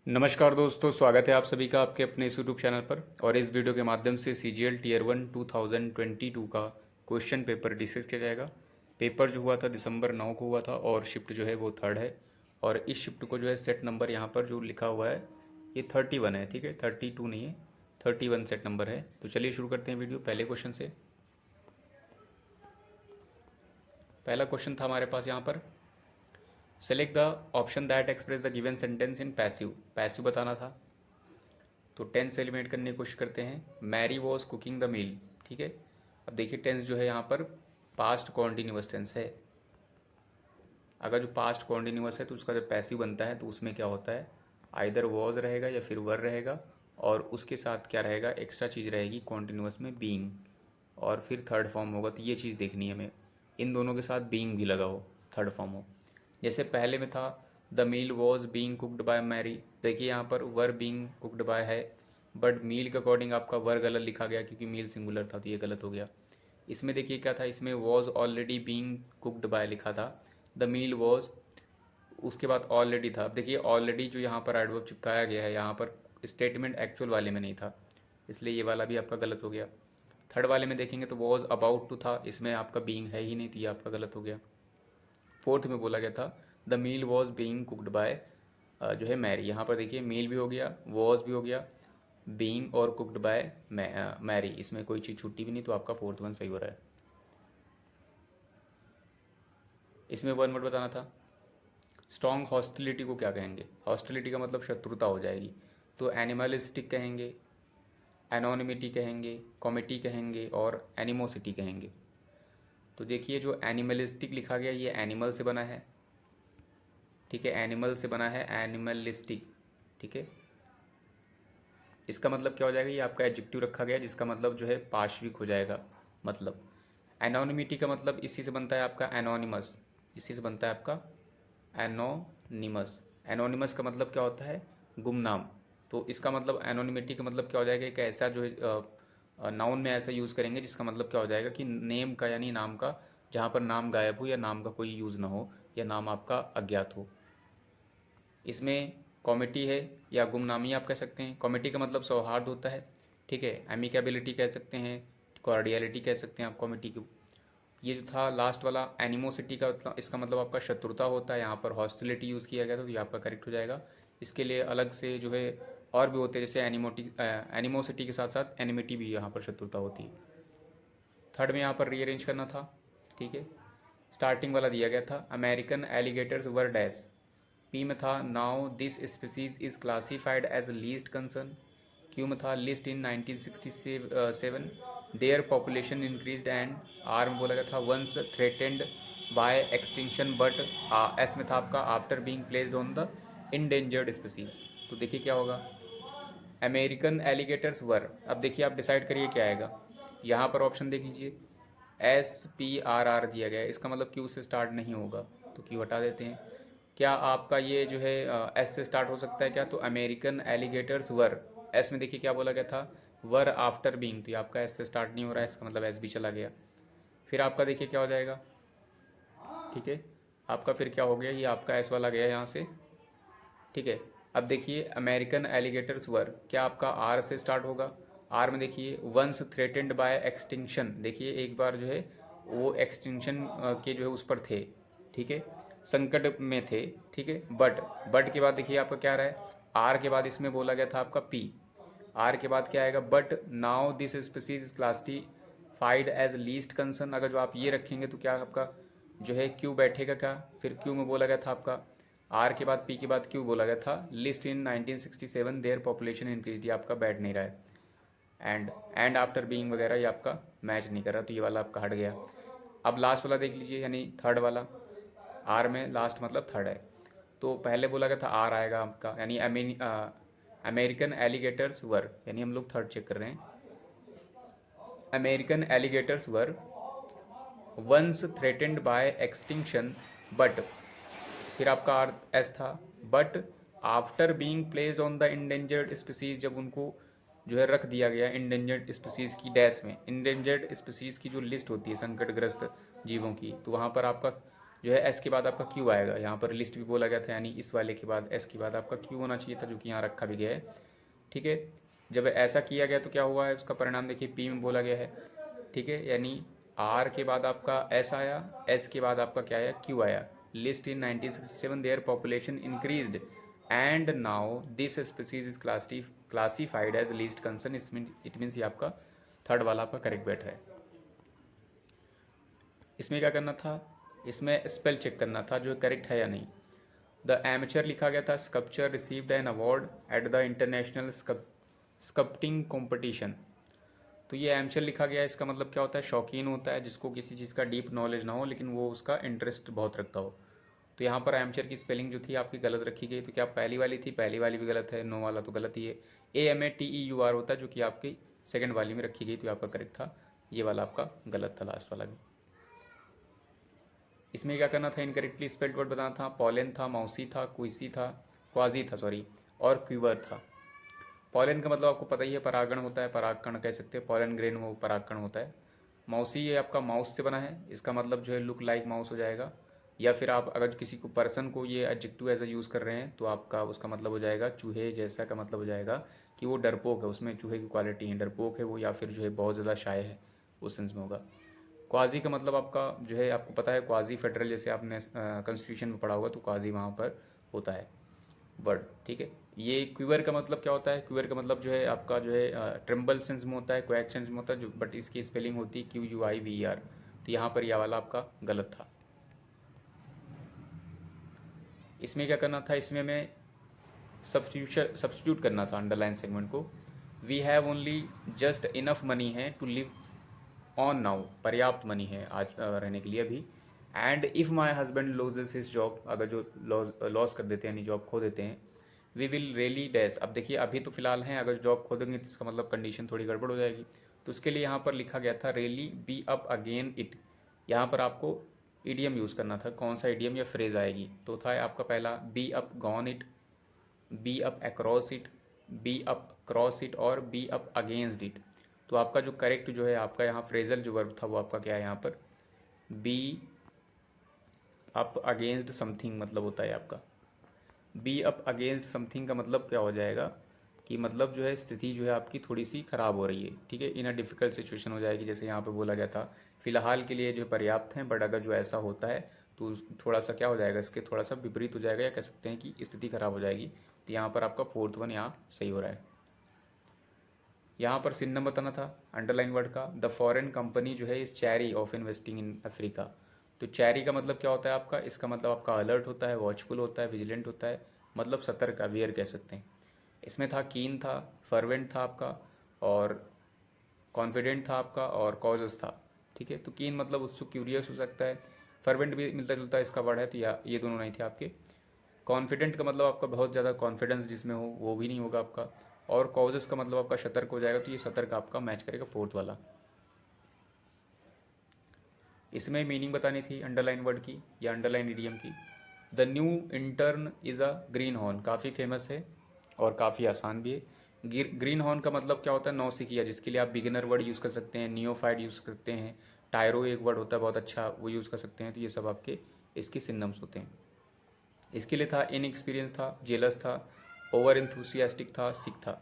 नमस्कार दोस्तों, स्वागत है आप सभी का आपके अपने इस यूट्यूब चैनल पर। और इस वीडियो के माध्यम से CGL टीयर 1 2022 का क्वेश्चन पेपर डिस्कस किया जाएगा। पेपर जो हुआ था दिसंबर 9 को हुआ था और शिफ्ट जो है वो 3rd है। और इस शिफ्ट को जो है सेट नंबर यहाँ पर जो लिखा हुआ है ये 31 है, ठीक है, 32 नहीं है, 31 सेट नंबर है। तो चलिए शुरू करते हैं वीडियो पहले क्वेश्चन से। पहला क्वेश्चन था हमारे पास यहाँ पर, select the option that express the given sentence in passive. Passive बताना था तो टेंस एलिमिनेट करने की कोशिश करते हैं। Mary was cooking the meal, ठीक है। अब देखिए टेंस जो है यहाँ पर पास्ट कॉन्टिन्यूअस टेंस है। अगर जो पास्ट कॉन्टिन्यूअस है तो उसका जब पैसिव बनता है तो उसमें क्या होता है, आइदर वॉज रहेगा या फिर वर रहेगा, और उसके साथ क्या रहेगा, एक्स्ट्रा चीज़ रहेगी कॉन्टिन्यूअस में बीइंग, और फिर थर्ड फॉर्म होगा। तो ये चीज़ देखनी है हमें, इन दोनों के साथ बीइंग भी लगा हो, थर्ड फॉर्म हो। जैसे पहले में था the meal was being cooked by Mary, देखिए यहाँ पर वर बीइंग कुकड बाय है, बट मील के अकॉर्डिंग आपका वर गलत लिखा गया क्योंकि मील सिंगुलर था तो ये गलत हो गया। इसमें देखिए क्या था, इसमें was already being cooked bye लिखा था, द मील वॉज, उसके बाद ऑलरेडी था। अब देखिए ऑलरेडी जो यहाँ पर एडवर्ब चिपकाया गया है यहाँ पर स्टेटमेंट एक्चुअल वाले में नहीं था, इसलिए ये वाला भी आपका गलत हो गया। थर्ड वाले में देखेंगे तो वॉज अबाउट टू था, इसमें आपका बीइंग है ही नहीं तो ये आपका गलत हो गया। फोर्थ में बोला गया था the meal was being cooked by जो है मैरी, यहाँ पर देखिए मील भी हो गया, वॉज भी हो गया, बीइंग और कुकड बाय मैरी, इसमें कोई चीज़ छुट्टी भी नहीं, तो आपका फोर्थ वन सही हो रहा है। इसमें वन वर्ड बताना था। स्ट्रॉन्ग हॉस्टिलिटी को क्या कहेंगे, हॉस्टिलिटी का मतलब शत्रुता हो जाएगी, तो एनिमलिस्टिक कहेंगे, एनोनिमिटी कहेंगे, कॉमिटी कहेंगे और एनिमोसिटी कहेंगे। तो देखिए जो एनिमलिस्टिक लिखा गया ये एनिमल से बना है, ठीक है, एनिमल से बना है, एनिमलिस्टिक, ठीक है। इसका मतलब क्या हो जाएगा, ये आपका एडजेक्टिव रखा गया जिसका मतलब जो है पार्श्विक हो जाएगा मतलब। एनोनिमिटी का मतलब इसी से बनता है आपका एनोनिमस, इसी से बनता है आपका एनोनिमस। एनोनिमस का मतलब क्या होता है, गुमनाम। तो इसका मतलब एनोनिमिटी का मतलब क्या हो जाएगा, एक ऐसा जो है नाउन में ऐसा यूज़ करेंगे जिसका मतलब क्या हो जाएगा कि नेम का यानी नाम का, जहाँ पर नाम गायब हो या नाम का कोई यूज़ ना हो या नाम आपका अज्ञात हो। इसमें कॉमिटी है या गुमनामी आप कह सकते हैं। कॉमिटी का मतलब सौहार्द होता है, ठीक है, एमिकेबिलिटी कह सकते हैं, कॉर्डियलिटी कह सकते हैं आप कॉमिटी को। ये जो था लास्ट वाला एनिमोसिटी का मतलब, इसका मतलब आपका शत्रुता होता है, यहाँ पर हॉस्टिलिटी यूज़ किया गया था तो ये आपका करेक्ट हो जाएगा। इसके लिए अलग से जो है और भी होते हैं, जैसे एनिमोसिटी के साथ साथ एनिमिटी भी यहाँ पर शत्रुता होती है। थर्ड में यहाँ पर रीअरेंज करना था, ठीक है। स्टार्टिंग वाला दिया गया था American alligators were dash, P में था now this species is classified as least concern, Q में था list in 1967 their population increased, and R में बोला गया था once threatened by extinction, but S में था आपका after being placed on the endangered species. तो देखिए क्या होगा, अमेरिकन एलिगेटर्स वर, अब देखिए आप डिसाइड करिए क्या आएगा। यहाँ पर ऑप्शन देख लीजिए, SPRR दिया गया है, इसका मतलब क्यू से स्टार्ट नहीं होगा तो क्यू हटा देते हैं। क्या आपका ये जो है एस से स्टार्ट हो सकता है क्या, तो अमेरिकन एलिगेटर्स वर, एस में देखिए क्या बोला गया था, वर आफ्टर बीइंग, तो ये आपका एस से स्टार्ट नहीं हो रहा है, इसका मतलब एस भी चला गया। फिर आपका देखिए क्या हो जाएगा, ठीक है, आपका फिर क्या हो गया, ये आपका एस वाला गया यहाँ से, ठीक है। अब देखिए अमेरिकन एलिगेटर्स वर, क्या आपका आर से स्टार्ट होगा। आर में देखिए वंस थ्रेटेंड बाय एक्सटिंक्शन, देखिए एक बार जो है वो एक्सटिंक्शन के जो है उस पर थे, ठीक है, संकट में थे, ठीक है। बट के बाद देखिए आपका क्या रहा है, आर के बाद इसमें बोला गया था आपका पी, आर के बाद क्या आएगा, but now this species is classified as least concern. अगर जो आप ये रखेंगे तो क्या आपका जो है क्यू बैठेगा क्या, फिर क्यू में बोला गया था आपका आर के बाद पी के बाद क्यू बोला गया था list in 1967 their population increase, ये आपका बैठ नहीं रहा है, एंड आफ्टर बीइंग वगैरह ये आपका मैच नहीं कर रहा, तो ये वाला आपका हट गया। अब लास्ट वाला देख लीजिए, यानी थर्ड वाला, आर में लास्ट मतलब थर्ड है, तो पहले बोला गया था आर आएगा आपका, यानी अमेरिकन एलिगेटर्स वर, यानी हम लोग थर्ड चेक कर रहे हैं, American alligators were once threatened by extinction, but फिर आपका आर एस था, but after being placed on the endangered species, जब उनको जो है रख दिया गया इंडेंजर्ड स्पीसीज की डैश में, इंडेंजर्ड स्पीसीज की जो लिस्ट होती है संकटग्रस्त जीवों की, तो वहाँ पर आपका जो है एस के बाद आपका क्यू आएगा। यहाँ पर लिस्ट भी बोला गया था, यानी इस वाले के बाद एस के बाद आपका क्यू होना चाहिए था, जो कि यहाँ रखा भी गया है। ठीक है, जब ऐसा किया गया तो क्या हुआ है, उसका परिणाम देखिए पी में बोला गया है। ठीक है, यानी आर के बाद आपका एस आया, एस के बाद आपका क्या आया, क्यू आया। List in 1967 their population increased and now this species is classified as least concern. It means ये आपका थर्ड वाला आपका करेक्ट बैठ रहा है। इसमें क्या करना था, इसमें स्पेल चेक करना था जो करेक्ट है या नहीं। द एमेचर लिखा गया था, sculpture received an award at the international sculpting competition. तो ये एमेचर लिखा गया है, इसका मतलब क्या होता है, शौकीन होता है, जिसको किसी चीज़ का डीप नॉलेज ना हो लेकिन वो उसका इंटरेस्ट बहुत रखता हो। तो यहाँ पर एमेचर की स्पेलिंग जो थी आपकी गलत रखी गई। तो क्या पहली वाली थी, पहली वाली भी गलत है, नो वाला तो गलत ही है। AMATEUR होता है, जो कि आपकी सेकंड वाली में रखी गई, तो आपका करेक्ट था। ये वाला आपका गलत था, लास्ट वाला भी। इसमें क्या करना था, इनकरेक्टली स्पेल्ड वर्ड बताना था। पॉलन था, मौसी था, क्विसी था, क्वाजी था सॉरी, और क्यूवर था। पॉलन का मतलब आपको पता ही है, परागण होता है, परागकण कह सकते हैं, पॉलन ग्रेन वो परागकण होता है। मौसी ये आपका माउस से बना है, इसका मतलब जो है लुक लाइक माउस हो जाएगा। या फिर आप अगर किसी को पर्सन को ये एडजेक्टिव एज अ यूज़ कर रहे हैं तो आपका उसका मतलब हो जाएगा चूहे जैसा, का मतलब हो जाएगा कि वो डरपोक है, उसमें चूहे की क्वालिटी है, डरपोक है वो, या फिर जो है बहुत ज़्यादा शाय है, उस सेंस में होगा। क्वाजी का मतलब आपका जो है आपको पता है, क्वाजी फेडरल, जैसे आपने कॉन्स्टिट्यूशन में पढ़ा होगा, तो क्वाजी वहाँ पर होता है वर्ड। ठीक है, ये क्यूअर का मतलब क्या होता है, क्यूअर का मतलब जो है आपका जो है ट्रिम्बल सेंस में होता है, क्वैक सेंस में होता है, जो बट इसकी स्पेलिंग होती है QUIVER। तो यहाँ पर यह वाला आपका गलत था। इसमें क्या करना था, इसमें मैं सब्सटीट्यूट करना था अंडरलाइन सेगमेंट को। We have only just enough money है टू लिव ऑन नाउ, पर्याप्त मनी है आज रहने के लिए अभी। And if my husband loses his job, अगर जो लॉस कर देते हैं यानी जॉब खो देते हैं, वी विल रियली डैश। अब देखिए अभी तो फिलहाल हैं, अगर जॉब खो देंगे तो इसका मतलब कंडीशन थोड़ी गड़बड़ हो जाएगी। तो उसके लिए यहाँ पर लिखा गया था really be up again it. यहाँ पर आपको ईडियम यूज़ करना था, कौन सा ईडियम या फ्रेज आएगी, तो था आपका पहला be up gone it, be up across it, be up cross it, और बी अप अगेंस्ट इट। तो आपका जो करेक्ट जो है आपका यहाँ फ्रेजल जो वर्ब था वो आपका क्या है, यहाँ पर बी अप अगेंस्ट समथिंग मतलब होता है आपका। बी अप अगेंस्ट समथिंग का मतलब क्या हो जाएगा कि मतलब जो है स्थिति जो है आपकी थोड़ी सी खराब हो रही है। ठीक है, इन अ डिफ़िकल्ट सिचुएशन हो जाएगी, जैसे यहाँ पे बोला गया था फिलहाल के लिए जो पर्याप्त हैं, बट अगर जो ऐसा होता है तो थोड़ा सा क्या हो जाएगा, इसके थोड़ा सा विपरीत हो जाएगा, या कह सकते हैं कि स्थिति खराब हो जाएगी। तो यहाँ पर आपका फोर्थ वन यहाँ सही हो रहा है। यहाँ पर सिन्नम बताना था अंडरलाइन वर्ड का। द फॉरेन कंपनी जो है इस cherry of investing in Africa. तो चैरी का मतलब क्या होता है आपका, इसका मतलब आपका अलर्ट होता है, वॉचफुल होता है, विजिलेंट होता है, मतलब सतर्क, अवेयर कह सकते हैं। इसमें था कीन था, फर्वेंट था आपका, और कॉन्फिडेंट था आपका, और कॉजस था। ठीक है, तो कीन मतलब उत्सुक, क्यूरियस हो सकता है। फर्वेंट भी मिलता जुलता इसका वर्ड है, तो ये दोनों नहीं थे आपके। कॉन्फिडेंट का मतलब आपका बहुत ज़्यादा कॉन्फिडेंस जिसमें हो, वो भी नहीं होगा आपका। और कॉजेस का मतलब आपका सतर्क हो जाएगा, तो ये सतर्क आपका मैच करेगा फोर्थ वाला। इसमें मीनिंग बतानी थी अंडरलाइन वर्ड की या अंडरलाइन इडियम की। The new intern is a green horn, काफ़ी फेमस है और काफ़ी आसान भी है। ग्रीन हॉर्न का मतलब क्या होता है, नौसिखिया, जिसके लिए आप बिगिनर वर्ड यूज़ कर सकते हैं, नियोफाइड यूज़ कर सकते हैं, टायरो एक वर्ड होता है बहुत अच्छा, वो यूज़ कर सकते हैं। तो ये सब आपके इसके सिनम्स होते हैं। इसके लिए था इनएक्सपीरियंस था, जेलस था, ओवर इंथुसियास्टिक था, सिक था।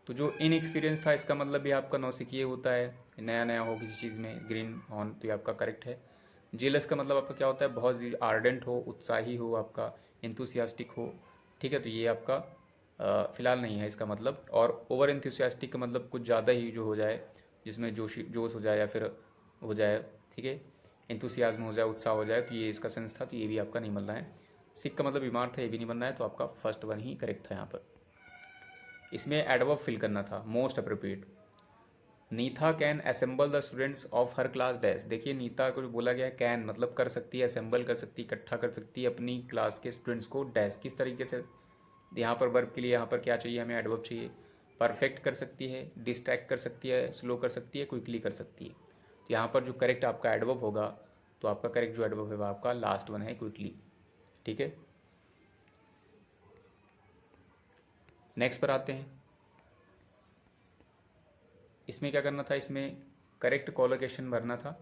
तो जो इनएक्सपीरियंस था इसका मतलब भी आपका नौसिखिए होता है, नया नया हो किसी चीज़ में, ग्रीन हॉर्न, तो ये आपका करेक्ट है। जेलस का मतलब आपका क्या होता है, बहुत आर्डेंट हो, उत्साही हो आपका, इंथुसियास्टिक हो। ठीक है, तो ये आपका फिलहाल नहीं है इसका मतलब। और ओवर इंथुसियास्टिक का मतलब कुछ ज़्यादा ही जो हो जाए, जिसमें जोश हो जाए या फिर हो जाए। ठीक है, इंथुसियाज्म हो जाए, उत्साह हो जाए, तो ये इसका सेंस था, तो ये भी आपका नहीं बनना है। सिक का मतलब बीमार था, ये भी नहीं बनना है, तो आपका फर्स्ट वन ही करेक्ट था यहाँ पर। इसमें एडवर्ब फिल करना था, most appropriate. Neetha can assemble the students of her class dash. देखिए नीता को जो बोला गया है, कैन मतलब कर सकती है, असेंबल कर सकती है, इकट्ठा कर सकती है अपनी क्लास के स्टूडेंट्स को, डैश किस तरीके से। यहाँ पर वर्ब के लिए यहाँ पर क्या चाहिए, हमें एडवर्ब चाहिए। परफेक्ट कर सकती है, डिस्ट्रैक्ट कर सकती है, स्लो कर सकती है, क्विकली कर सकती है। तो यहाँ पर जो करेक्ट आपका एडवर्ब होगा, तो आपका करेक्ट जो एडवर्ब है आपका लास्ट वन है, क्विकली। ठीक है, नेक्स्ट पर आते हैं। इसमें क्या करना था, इसमें करेक्ट कोलोकेशन भरना था।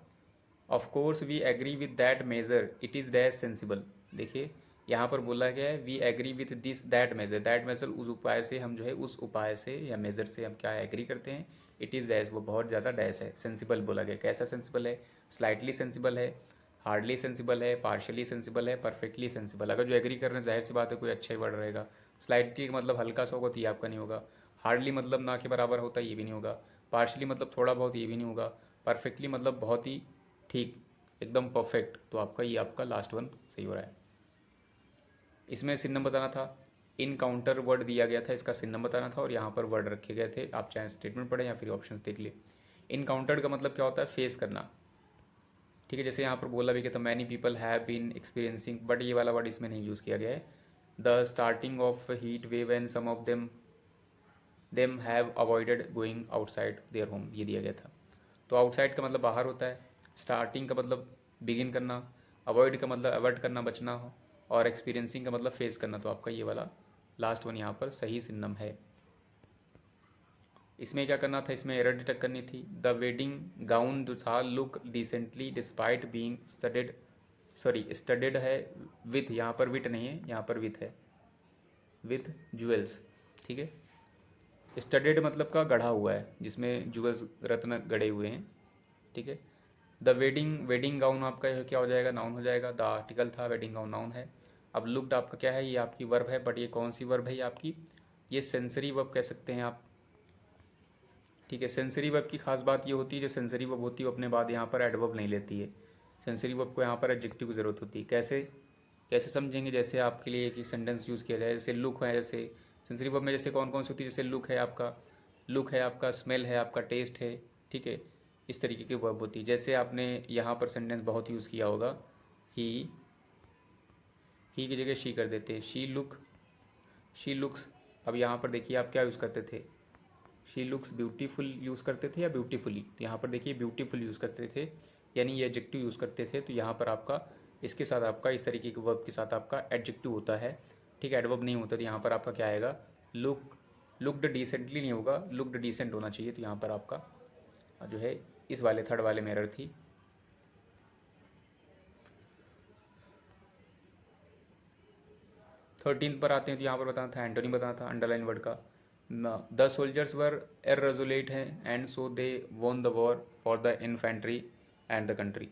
Of course we agree with that measure it is dash sensible. देखिए यहाँ पर बोला गया है we agree with this that measure उस उपाय से हम जो है उस उपाय से या मेजर से हम क्या एग्री करते हैं, इट इज़ डैश वो बहुत ज़्यादा डैश है। सेंसिबल बोला गया, कैसा सेंसिबल है, स्लाइटली सेंसिबल है, हार्डली सेंसिबल है, पार्शियली सेंसिबल है, परफेक्टली सेंसिबल। अगर जो एग्री कर रहे हैं जाहिर सी बात है कोई अच्छा ही वर्ड रहेगा। स्लाइटली मतलब हल्का सा होगा तो ये आपका नहीं होगा, हार्डली मतलब ना के बराबर होता है ये भी नहीं होगा, पार्शियली मतलब थोड़ा बहुत ये भी नहीं होगा, परफेक्टली मतलब बहुत ही ठीक, एकदम परफेक्ट, तो आपका ये आपका लास्ट वन सही हो रहा है। इसमें सिन्नम बताना था, इनकाउंटर वर्ड दिया गया था, इसका सिन्नम बताना था और यहाँ पर वर्ड रखे गए थे, आप चाहे स्टेटमेंट पढ़ें या फिर ऑप्शन देख लिए। इनकाउंटर्ड का मतलब क्या होता है, फेस करना। ठीक है, जैसे यहाँ पर बोला भी कि तो many people have been experiencing, but ये वाला वर्ड इसमें नहीं यूज़ किया गया है। The starting of heat wave and some of them have avoided going outside their home, ये दिया गया था। तो आउटसाइड का मतलब बाहर होता है, स्टार्टिंग का मतलब बिगिन करना, अवॉइड का मतलब अवॉइड करना, बचना हो, और एक्सपीरियंसिंग का मतलब फेस करना। तो आपका ये वाला लास्ट वन यहाँ पर सही सिन्नम है। इसमें क्या करना था, इसमें एरर डिटेक्ट करनी थी। द वेडिंग गाउन जो था look decently despite being studded है विथ, यहाँ पर विथ नहीं है, यहाँ पर विथ है, विथ ज्वेल्स। ठीक है, स्टडेड मतलब का गढ़ा हुआ है, जिसमें ज्वेल्स रत्न गढ़े हुए हैं। ठीक है, द वेडिंग गाउन आपका क्या हो जाएगा, नाउन हो जाएगा। द आर्टिकल था, वेडिंग गाउन नाउन है। अब लुक्ड आपका क्या है, ये आपकी वर्ब है, बट ये कौन सी वर्ब है, ये आपकी ये सेंसरी वर्ब कह सकते हैं आप। ठीक है, सेंसरी वर्ब की खास बात ये होती है, जो सेंसरी वर्ब होती है वो अपने बाद यहाँ पर एडवर्ब नहीं लेती है। सेंसरी वर्ब को यहाँ पर एडजेक्टिव की ज़रूरत होती है। कैसे कैसे समझेंगे, जैसे आपके लिए एक सेंटेंस यूज़ किया जाए, जैसे लुक है, जैसे सेंसरी वर्ब में जैसे कौन कौन सी होती है, जैसे लुक है आपका, स्मेल है आपका, टेस्ट है। ठीक है, इस तरीके की वर्ब होती है। जैसे आपने यहाँ पर सेंटेंस बहुत यूज़ किया होगा, ही की जगह शी कर देते, शी लुक्स। अब यहाँ पर देखिए आप क्या यूज़ करते थे, शी लुक्स ब्यूटीफुल यूज़ करते थे या ब्यूटीफुली, तो यहाँ पर देखिए ब्यूटीफुल यूज़ करते थे, यानी ये एडजेक्टिव यूज़ करते थे। तो यहाँ पर आपका इसके साथ आपका इस तरीके के वर्ब के साथ आपका एडजेक्टिव होता है। ठीक है, एडवर्ब नहीं होता, तो यहाँ पर आपका क्या आएगा, लुक्ड डिसेंटली नहीं होगा, लुक्ड डिसेंट होना चाहिए। तो यहाँ पर आपका जो है इस वाले थर्ड वाले में एरर थी। 13 पर आते हैं, तो यहाँ पर बताना था, एंटोनी बताना था अंडरलाइन वर्ड का। द सोल्जर्स वर इररेजुलेट हैं and so they won the war for the infantry and the country.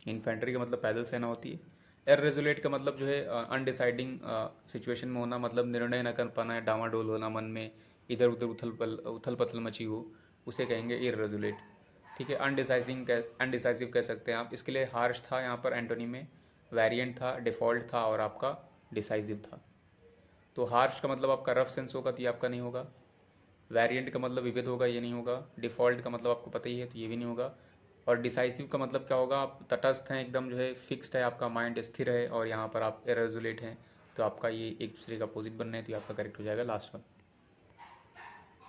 Infantry का मतलब पैदल सेना होती है। इररेजुलेट का मतलब जो है अनडिसाइडिंग सिचुएशन में होना, मतलब निर्णय न कर पाना है, डामाडोल होना, मन में इधर उधर उथल पथल मची हो, उसे कहेंगे इररेजुलेट। ठीक है, अनडिसाइसिव कह सकते हैं आप। इसके लिए हार्श था यहाँ पर एंटोनी में, वेरिएंट था, डिफ़ॉल्ट था और आपका डिसाइसिव था। तो हार्श का मतलब आपका रफ सेंस होगा, तो ये आपका नहीं होगा। वेरिएंट का मतलब विविध होगा, ये नहीं होगा। डिफ़ॉल्ट का मतलब आपको पता ही है, तो ये भी नहीं होगा। और डिसाइसिव का मतलब क्या होगा, आप तटस्थ हैं, एकदम जो है फिक्स्ड है, आपका माइंड स्थिर है, और यहाँ पर आप इररेजुलेट हैं, तो आपका ये एक दूसरे का अपोजिट बन रहे हैं, तो ये आपका करेक्ट हो जाएगा लास्ट वन।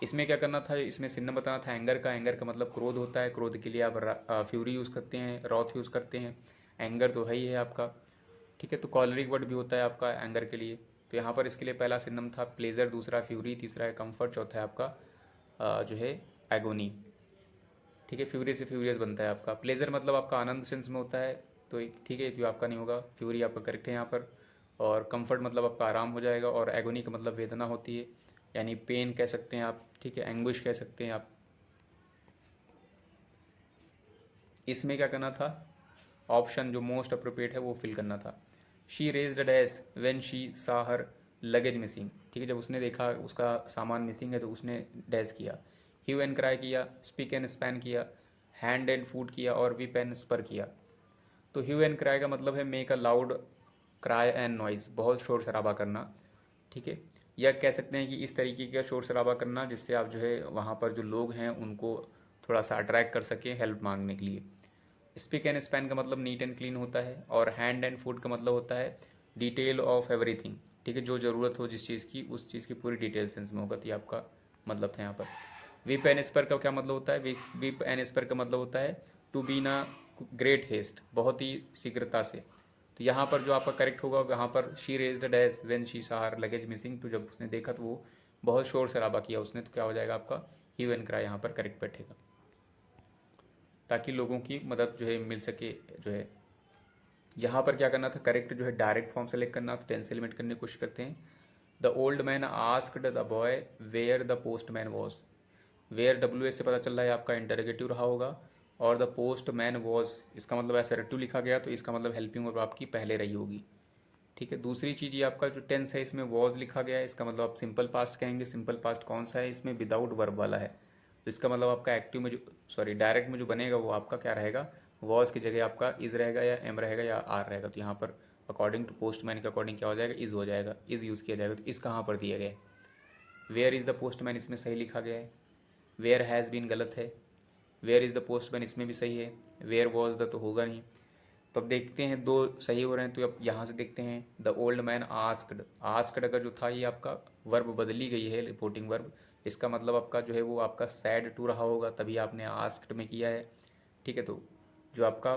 इसमें क्या करना था, इसमें सिन्नम बताना था एंगर का मतलब क्रोध होता है, क्रोध के लिए आप फ्यूरी यूज़ करते हैं, रॉथ यूज़ करते हैं। एंगर तो है ही है आपका। ठीक है, तो कॉलरिक वर्ड भी होता है आपका एंगर के लिए। तो यहाँ पर इसके लिए पहला सिन्नम था प्लेजर, दूसरा फ्यूरी, तीसरा है कंफर्ट, चौथा है आपका जो है एगोनी। ठीक है, फ्यूरी से फ्यूरियस बनता है आपका। प्लेजर मतलब आपका आनंद सेंस में होता है, तो ठीक है, तो आपका नहीं होगा। फ्यूरी आपका करेक्ट है यहाँ पर। और कंफर्ट मतलब आपका आराम हो जाएगा, और एगोनी का मतलब वेदना होती है, यानी पेन कह सकते हैं आप। ठीक है, एंग्विश कह सकते हैं आप। इसमें क्या करना था, ऑप्शन जो मोस्ट अप्रोप्रिएट है वो फिल करना था। She raised dash when she सा हर लगेज मिसिंग। ठीक है, जब उसने देखा उसका सामान मिसिंग है तो उसने डैश किया। ह्यू एंड क्राई किया, स्पीक एंड स्पैन किया, हैंड एंड फूड किया, और वीप एंड स्पर किया। तो ह्यू एंड क्राई का मतलब है make a loud cry and noise, बहुत शोर शराबा करना। ठीक है, या कह सकते हैं कि इस तरीके का शोर शराबा करना जिससे आप जो है वहाँ पर जो लोग हैं उनको थोड़ा सा अट्रैक्ट कर सकें हेल्प मांगने के लिए। स्पिक एंड स्पैन का मतलब नीट एंड क्लीन होता है, और हैंड एंड फुट का मतलब होता है डिटेल ऑफ एवरीथिंग। ठीक है, जो ज़रूरत हो जिस चीज़ की, उस चीज़ की पूरी डिटेल सेंस में होगा, तो ये आपका मतलब था यहाँ पर। विप एंड स्पर का क्या मतलब होता है, विप एंड स्पर का मतलब होता है टू बी ना ग्रेट हेस्ट, बहुत ही शीघ्रता से। तो यहाँ पर जो आपका करेक्ट होगा, वहाँ पर she raised dash when she सा हर लगेज मिसिंग, तो जब उसने देखा तो वो बहुत शोर शराबा किया उसने, तो क्या हो जाएगा आपका ह्यू एंड क्राई यहाँ पर करेक्ट बैठेगा। ताकि लोगों की मदद जो है मिल सके जो है। यहाँ पर क्या करना था, करेक्ट जो है डायरेक्ट फॉर्म सेलेक्ट करना, तो टेंस एलिमेंट करने की कोशिश करते हैं। The old man asked the boy where the postman was. Where W से पता चल रहा है आपका इंटरोगेटिव रहा होगा, और द पोस्ट मैन वॉज इसका मतलब एसरेटिव लिखा गया, तो इसका मतलब हेल्पिंग वर्ब आपकी पहले रही होगी। ठीक है, दूसरी चीज़ ये आपका जो टेंस है इसमें वॉज लिखा गया है, इसका मतलब आप सिंपल पास्ट कहेंगे। सिंपल पास्ट कौन सा है, इसमें विदाउट वर्ब वाला है, तो इसका मतलब आपका एक्टिव में जो डायरेक्ट में जो बनेगा वो आपका क्या रहेगा, वॉज की जगह आपका इज रहेगा या एम रहेगा या आर रहेगा। तो यहाँ पर अकॉर्डिंग टू पोस्टमैन के अकॉर्डिंग क्या हो जाएगा, इज हो जाएगा, इज यूज़ किया जाएगा। तो इस कहाँ पर दिया गया है, वेयर इज़ द पोस्टमैन इसमें सही लिखा गया है, वेयर हैज़ बीन गलत है, वेयर इज़ द पोस्टमैन इसमें भी सही है, वेयर वॉज द तो होगा नहीं। तो अब देखते हैं दो सही हो रहे हैं, तो अब यहाँ से देखते हैं the old man asked. Asked अगर जो था ये आपका वर्ब बदली गई है, रिपोर्टिंग वर्ब, इसका मतलब आपका जो है वो आपका सैड टू रहा होगा, तभी आपने आस्क्ड में किया है। ठीक है, तो जो आपका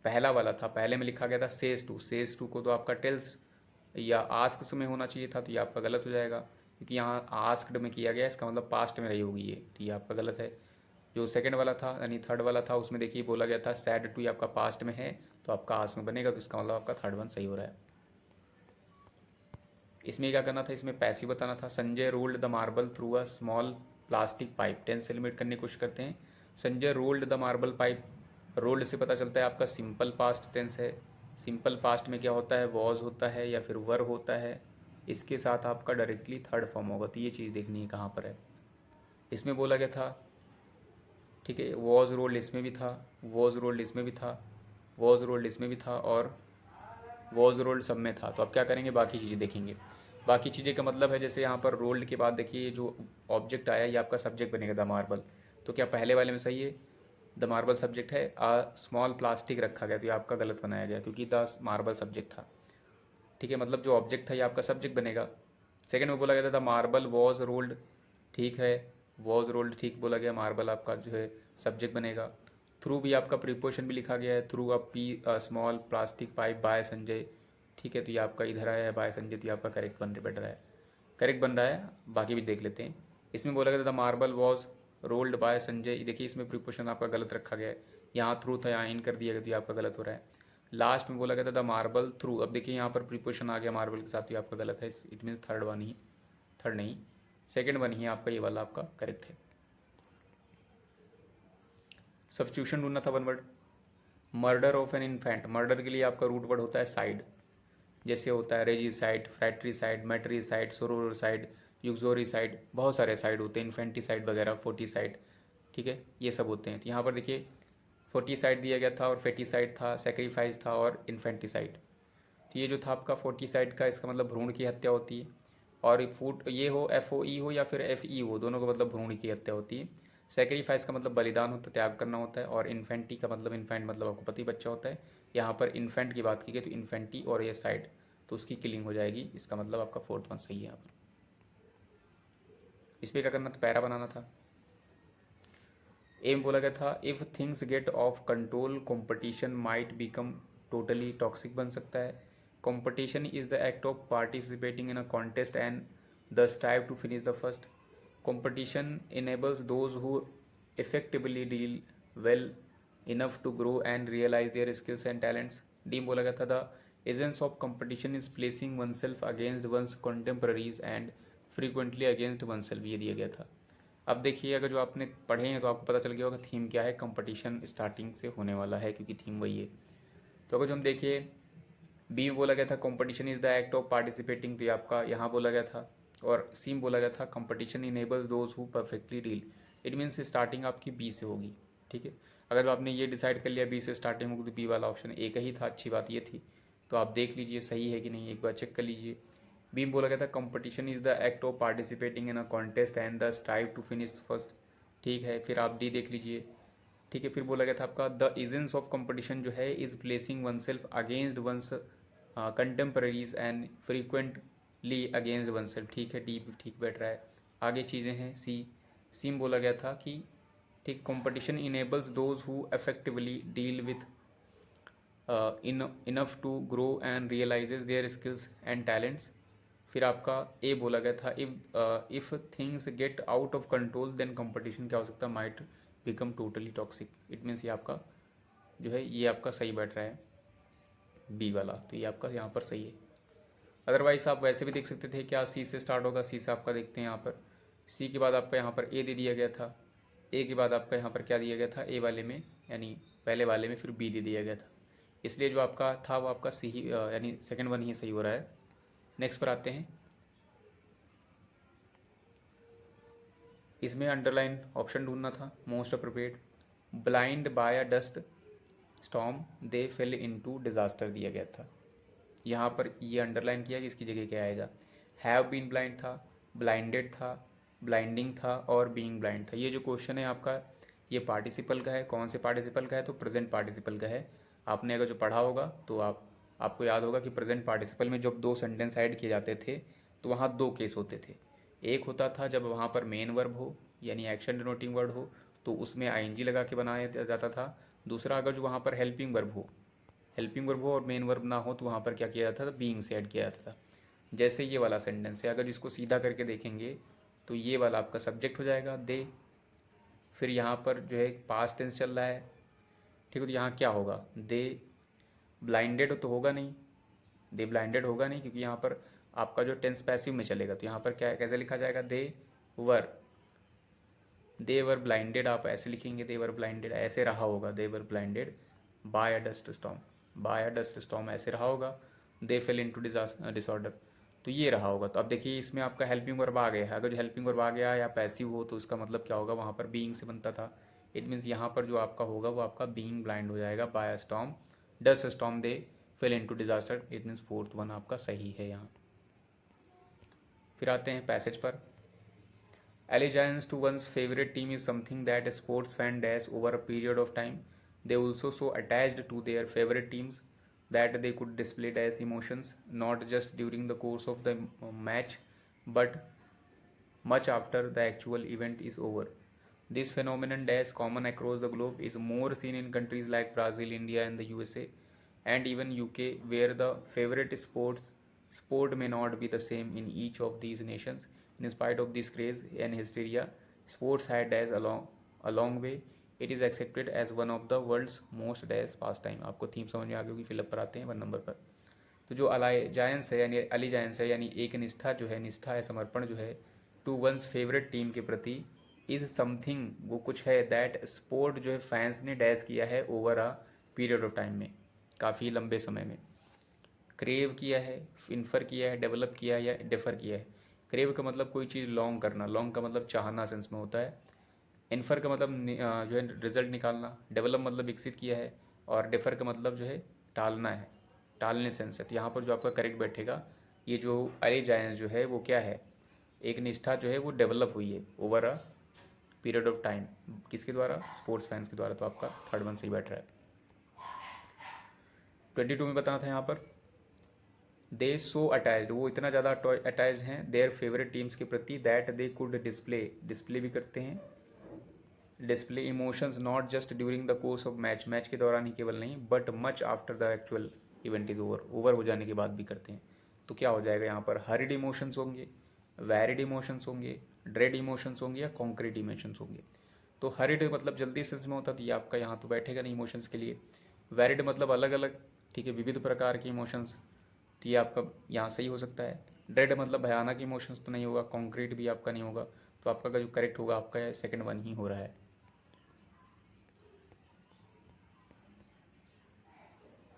पहला वाला था, पहले में लिखा गया था सेज टू, सेज टू को तो आपका टेल्स या आस्क्स में होना चाहिए था, तो ये आपका गलत हो जाएगा, क्योंकि यहाँ आस्क्ड में किया गया, इसका मतलब पास्ट में रही होगी ये, तो ये आपका गलत है। जो सेकंड वाला था यानी थर्ड वाला था, उसमें देखिए बोला गया था सैड टू, आपका पास्ट में है, तो आपका आस में बनेगा, तो इसका मतलब आपका थर्ड वन सही हो रहा है। इसमें क्या करना था, इसमें पैसिव बताना था। Sanjay rolled the marble through a small plastic pipe. Tense eliminate करने की कोशिश करते हैं। Sanjay rolled the marble pipe, rolled से पता चलता है आपका सिंपल पास्ट टेंस है। सिंपल पास्ट में क्या होता है, वॉज होता है या फिर वर होता है, इसके साथ आपका डायरेक्टली थर्ड फॉर्म होगा, तो ये चीज़ देखनी है कहाँ पर है। इसमें बोला गया था, ठीक है, वॉज रोल्ड इसमें भी था, वॉज रोल्ड इसमें भी था, वॉज रोल्ड इसमें भी था, और वॉज रोल्ड सब में था। तो अब क्या करेंगे, बाकी चीज़ें देखेंगे। बाकी चीज़ें का मतलब है, जैसे यहाँ पर रोल्ड के बाद देखिए जो ऑब्जेक्ट आया ये आपका सब्जेक्ट बनेगा द मार्बल। तो क्या पहले वाले में सही है, द मार्बल सब्जेक्ट है, स्मॉल प्लास्टिक रखा गया, तो ये आपका गलत बनाया गया क्योंकि द मार्बल सब्जेक्ट था। ठीक है, मतलब जो ऑब्जेक्ट था ये आपका सब्जेक्ट बनेगा। सेकंड में बोला गया था द मार्बल वॉज रोल्ड, ठीक है, वॉज रोल्ड ठीक बोला गया, मार्बल आपका जो है सब्जेक्ट बनेगा। थ्रू भी आपका प्रीपोजिशन भी लिखा गया है, through a P small plastic pipe by Sanjay. ठीक है, तो ये आपका इधर आया है बाय संजय, तो ये आपका करेक्ट बैठ रहा है, करेक्ट बन रहा है। बाकी भी देख लेते हैं। इसमें बोला गया था the marble was rolled bye Sanjay, देखिए इसमें प्रीपोजिशन आपका गलत रखा गया है, यहाँ थ्रू था यहाँ इन कर दिया गया, तो ये आपका गलत हो रहा है। लास्ट में बोला गया था द मार्बल थ्रू, अब देखिए यहाँ पर प्रीपोजिशन आ गया मार्बल के साथ, तो ये आपका गलत है, it mean third one he, third नहीं सेकंड वन ही आपका ये वाला आपका करेक्ट है। सब्स्टिट्यूशन ढूंढना था one word. Murder of an infant, murder के लिए आपका रूट वर्ड होता है साइड, जैसे होता है रेजिसाइड, फ्रैट्रीसाइड, मैट्रीसाइड, सोरोसाइड, यूक्सोरिसाइड, बहुत सारे साइड होते हैं, इन्फेंटिसाइड वगैरह, फोर्टिसाइड, ठीक है, ये सब होते हैं। तो यहाँ पर देखिए फोर्टिसाइड दिया गया था और फेटिसाइड था, सेक्रीफाइस था और इन्फेंटिसाइड। तो ये जो था आपका फोर्टिसाइड का, इसका मतलब भ्रूण की हत्या होती है, और फूड ये हो FOE हो या फिर FE हो, दोनों का मतलब भ्रूण की हत्या होती है। सेक्रीफाइस का मतलब बलिदान होता है, त्याग करना होता है, और इन्फेंटी का मतलब, इन्फेंट मतलब आपको पति बच्चा होता है। यहाँ पर इन्फेंट की बात की गई तो इन्फेंटी और ये साइड, तो उसकी किलिंग हो जाएगी, इसका मतलब आपका फोर्थ वन सही है। यहाँ पर इस पर क्या करना था, पैरा बनाना था। एम बोला गया था if things get off control competition might become totally toxic बन सकता है। Competition is the act of participating in a contest and the strive to finish the first. Competition enables those who effectively deal well enough to grow and realise their skills and talents. डीम बोला गया था the absence of competition is placing oneself against one's contemporaries and frequently against oneself, ये दिया गया था। अब देखिए अगर जो आपने पढ़े हैं तो आपको पता चल गया होगा थीम क्या है, कंपटीशन स्टार्टिंग से होने वाला है क्योंकि थीम वही है। तो अगर जो हम देखिए बी में बोला गया था competition is the act of participating, तो आपका यहाँ बोला गया था, और सी में बोला गया था competition enables those who perfectly deal, it means starting आपकी बी से होगी। ठीक है, अगर आपने ये डिसाइड कर लिया बी से स्टार्टिंग होगी तो बी वाला ऑप्शन एक ही था, अच्छी बात ये थी। तो आप देख लीजिए सही है कि नहीं, एक बार चेक कर लीजिए। बी में बोला गया था competition is the act of participating in a contest and the strive to finish first, ठीक है। फिर आप डी देख लीजिए, ठीक है। फिर बोला गया था आपका द एजेंस ऑफ कंपटीशन जो है is placing oneself against one's contemporaries and frequently against oneself, ठीक है, डी ठीक बैठ रहा है। आगे चीज़ें हैं सी में बोला गया था कि ठीक competition enables those who effectively deal with enough to grow and realises their skills and talents. फिर आपका ए बोला गया था if things get out of control then competition क्या हो सकता है, might become totally toxic. It means ये आपका जो है ये आपका सही बैठ रहा है बी वाला, तो ये आपका यहाँ पर सही है। अदरवाइज आप वैसे भी देख सकते थे क्या सी से स्टार्ट होगा, सी से आपका देखते हैं यहाँ पर सी के बाद आपका यहाँ पर ए दे दिया गया था, ए के बाद आपका यहाँ पर क्या दिया गया था ए वाले में यानी पहले वाले में फिर बी दे दिया गया था, इसलिए जो आपका था वो आपका सी ही यानी सेकंड वन ही सही हो रहा है। नेक्स्ट पर आते हैं, इसमें अंडरलाइन ऑप्शन ढूंढना था most appropriate. Blind by a dust storm they fell into disaster दिया गया था, यहाँ पर ये अंडरलाइन किया कि इसकी जगह क्या आएगा। हैव बीन ब्लाइंड था, ब्लाइंडेड था, ब्लाइंडिंग था और बीइंग ब्लाइंड था। ये जो क्वेश्चन है आपका ये पार्टिसिपल का है, कौन से पार्टिसिपल का है तो प्रेजेंट पार्टिसिपल का है। आपने अगर जो पढ़ा होगा तो आपको याद होगा कि प्रेजेंट पार्टिसिपल में जब दो सेंटेंस ऐड किए जाते थे तो वहाँ दो केस होते थे। एक होता था जब वहाँ पर मेन वर्ब हो यानी एक्शन डिनोटिंग वर्ड हो तो उसमें आईएनजी लगा के बनाया जाता था। दूसरा अगर जो वहाँ पर हेल्पिंग वर्ब हो और मेन वर्ब ना हो तो वहाँ पर क्या किया जाता था, बीइंग से ऐड किया जाता था। जैसे ये वाला सेंटेंस है, अगर इसको सीधा करके देखेंगे तो ये वाला आपका सब्जेक्ट हो जाएगा दे, फिर यहाँ पर जो है पास्ट टेंस चल रहा है, ठीक है, तो यहाँ क्या होगा दे ब्लाइंडेड तो होगा नहीं, दे ब्लाइंडेड होगा नहीं क्योंकि यहाँ पर आपका जो टेंस पैसिव में चलेगा तो यहाँ पर क्या कैसे लिखा जाएगा दे वर ब्लाइंडेड, आप ऐसे लिखेंगे दे वर ब्लाइंडेड, ऐसे रहा होगा they were blinded by a dust storm ऐसे रहा होगा। दे फेल इनटू डिसऑर्डर तो ये रहा होगा। तो अब देखिए इसमें आपका हेल्पिंग वर्ब आ गया है, अगर जो हेल्पिंग वर्ब आ गया या पैसिव हो तो उसका मतलब क्या होगा, वहाँ पर बीइंग से बनता था। इट मीन्स यहाँ पर जो आपका होगा वो आपका बीइंग ब्लाइंड हो जाएगा by a storm dust storm they fell into disaster. It means fourth one आपका सही है यहाँ। फिर आते हैं पैसेज पर। Allegiance to one's favorite team is something that a sports fan does over a period of time. They also so attached to their favorite teams that they could display as emotions not just during the course of the match but much after the actual event is over. This phenomenon is common across the globe, is more seen in countries like Brazil, India and the USA and even UK where the favorite sport may not be the same in each of these nations. In spite of this craze and hysteria, sports had as a long way. It is accepted as one of the world's most days pastime. आपको theme समझ में आ गई होगी, fill up पर आते हैं 1 number पर। तो जो अलाइजायंस है यानी अलीजायंस है यानी एक निष्ठा जो है, निष्ठा है समर्पण जो है टू वंस फेवरेट टीम के प्रति इज समथिंग वो कुछ है दैट स्पोर्ट जो है फैंस ने डैश किया है over a period of time में, काफ़ी लंबे समय में। क्रेव किया है, इन्फर किया है, डेवलप किया है या डिफर किया है। क्रेव का मतलब कोई चीज़ लॉन्ग करना, लॉन्ग का मतलब चाहना सेंस में होता है। इन्फर का मतलब जो है रिजल्ट निकालना, डेवलप मतलब विकसित किया है और डिफर का मतलब जो है टालना है, टालने सेंस है। तो यहाँ पर जो आपका करेक्ट बैठेगा ये जो अलीजायंस जो है वो क्या है, एक निष्ठा जो है वो डेवलप हुई है over a period of time, किसके द्वारा, स्पोर्ट्स फैंस के द्वारा। तो आपका थर्ड वन सही बैठ रहा है। 22 में बताना था यहाँ पर दे सो अटैच्ड, वो इतना ज़्यादा अटैच्ड हैं देयर फेवरेट टीम्स के प्रति दैट दे कुड डिस्प्ले भी करते हैं, display emotions not just during the course of match के दौरान ही केवल नहीं but much after the actual event is over हो जाने के बाद भी करते हैं। तो क्या हो जाएगा यहाँ पर, हरिड इमोशंस होंगे, वैरिड इमोशंस होंगे, ड्रेड इमोशंस होंगे या कॉन्क्रीट इमोशंस होंगे। तो हरिड मतलब जल्दी सेंस में होता तो ये आपका यहाँ तो बैठेगा नहीं इमोशंस के लिए। वैरिड मतलब अलग अलग, ठीक है, विविध प्रकार के इमोशंस, तो ये आपका यहाँ सही हो सकता है। ड्रेड मतलब भयानक इमोशंस तो नहीं होगा, कॉन्क्रीट भी आपका नहीं होगा। तो आपका जो करेक्ट होगा आपका सेकंड वन ही हो रहा है।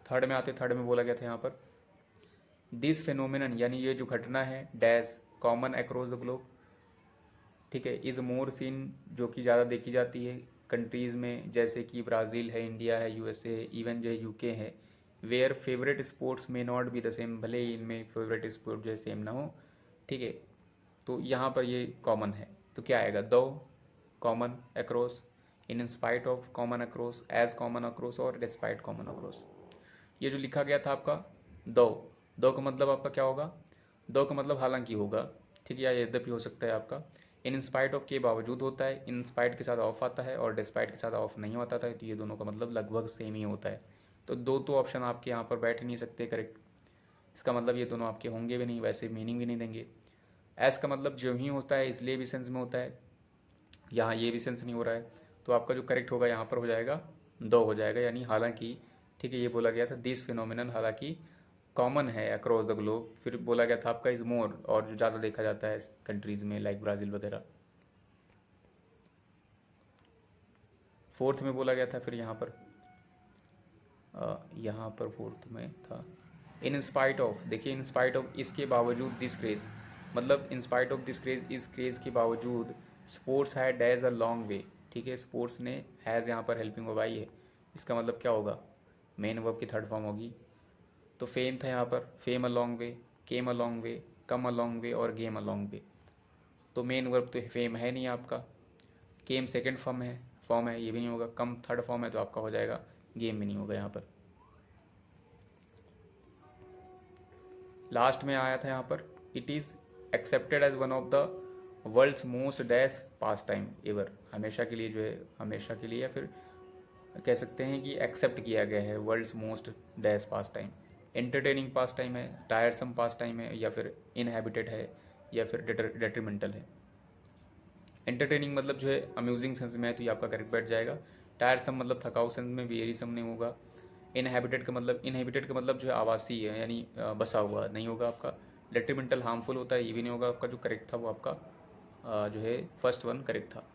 थर्ड में आते, थर्ड में बोला गया था यहाँ पर दिस फेनोमेनन यानी ये जो घटना है dash common across the globe, ठीक है, इज़ मोर सीन जो कि ज़्यादा देखी जाती है कंट्रीज़ में जैसे कि ब्राज़ील है, इंडिया है, यूएसए है, इवन जो है यूके है, वेयर फेवरेट स्पोर्ट्स में नॉट बी द सेम, भले ही इनमें फेवरेट स्पोर्ट जो है सेम ना हो, ठीक है। तो यहाँ पर ये कॉमन है तो क्या आएगा, दो coming across, in spite of coming across, as coming across और डिस्पाइट कॉमन अक्रॉस। ये जो लिखा गया था आपका दो का मतलब आपका क्या होगा, दो का मतलब हालांकि होगा, ठीक है, या यद्यपि हो सकता है आपका। इन स्पाइट ऑफ के बावजूद होता है, इन स्पाइट के साथ ऑफ आता है और डिस्पाइट के साथ ऑफ नहीं होता था, तो ये दोनों का मतलब लगभग सेम ही होता है। तो दो तो ऑप्शन आपके यहाँ पर बैठ ही नहीं सकते करेक्ट, इसका मतलब ये दोनों आपके होंगे भी नहीं, वैसे मीनिंग भी नहीं देंगे। एस का मतलब जो ही होता है इसलिए भी सेंस में होता है, यहाँ ये भी सेंस नहीं हो रहा है। तो आपका जो करेक्ट होगा यहाँ पर हो जाएगा दो हो जाएगा, यानी हालांकि, ठीक है, ये बोला गया था दिस फिनोमिनन हालांकि कॉमन है अक्रॉस द ग्लोब, फिर बोला गया था आपका इज मोर, और जो ज़्यादा देखा जाता है कंट्रीज़ में लाइक ब्राज़ील वगैरह। फोर्थ में बोला गया था फिर यहाँ पर फोर्थ में था इन स्पाइट ऑफ, देखिए इन स्पाइट ऑफ, इसके बावजूद दिस क्रेज, मतलब in spite of this craze, इस क्रेज के बावजूद sports had days a long way, ठीक है, स्पोर्ट्स ने हैज़ यहाँ पर हेल्पिंग वर्ब आई है, इसका मतलब क्या होगा, मेन वर्ब की थर्ड फॉर्म होगी। तो फेम था यहाँ पर, फेम अ लॉन्ग वे, केम अ लॉन्ग वे, कम अ लॉन्ग वे और गेम अ लॉन्ग वे। तो मेन वर्ब तो फेम है नहीं आपका, केम सेकेंड फॉर्म है ये भी नहीं होगा, कम थर्ड फॉर्म है तो आपका हो जाएगा गेम भी नहीं होगा यहाँ पर। लास्ट में आया था यहाँ पर it is accepted as one of the world's most dash pastime ever, हमेशा के लिए जो है, हमेशा के लिए, या फिर कह सकते हैं कि एक्सेप्ट किया गया है वर्ल्ड्स मोस्ट डैश पास टाइम। एंटरटेनिंग पास टाइम है, टायरसम पास टाइम है, या फिर इनहेबिटेड है, या फिर डेट्रीमेंटल है। एंटरटेनिंग मतलब जो है अम्यूजिंग सेंस में है तो ये आपका करेक्ट बैठ जाएगा। टायरसम मतलब थकाऊ सेंस में, वेरीसम नहीं होगा। इनहेबिटेड का मतलब जो है आवासीय है, यानी बसा हुआ नहीं होगा आपका। डेट्रीमेंटल हार्मफुल होता है, ये भी नहीं होगा आपका। जो करेक्ट था वो आपका जो है फर्स्ट वन करेक्ट था।